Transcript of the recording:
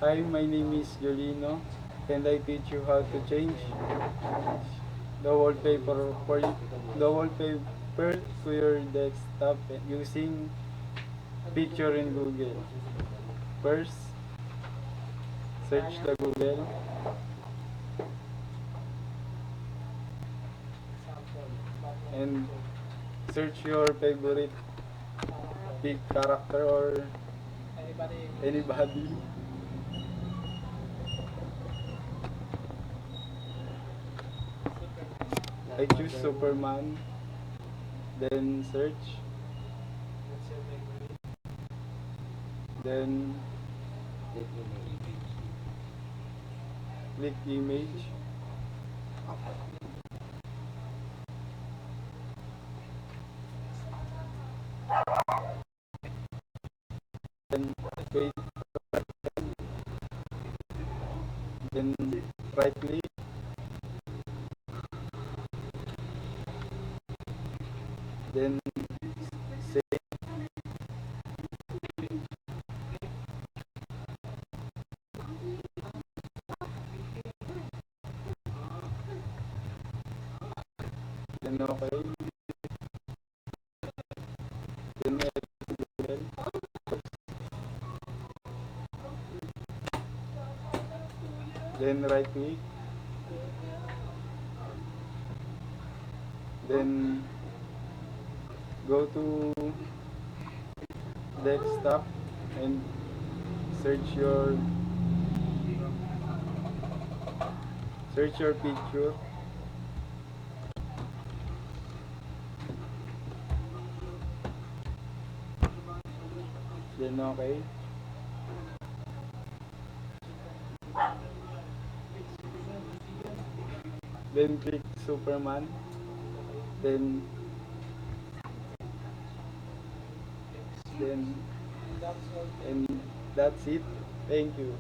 Hi, my name is Jolino, and I teach you how to change the wallpaper for the wallpaper to your desktop using picture in Google. First, search the Google, and search your favorite big character or anybody. I choose Superman, then search, then click image, then wait, then right click, then save, then okay, then edit Google, then right click, then go to desktop and search your picture, then okay, then click Superman, then then and that's it. Thank you.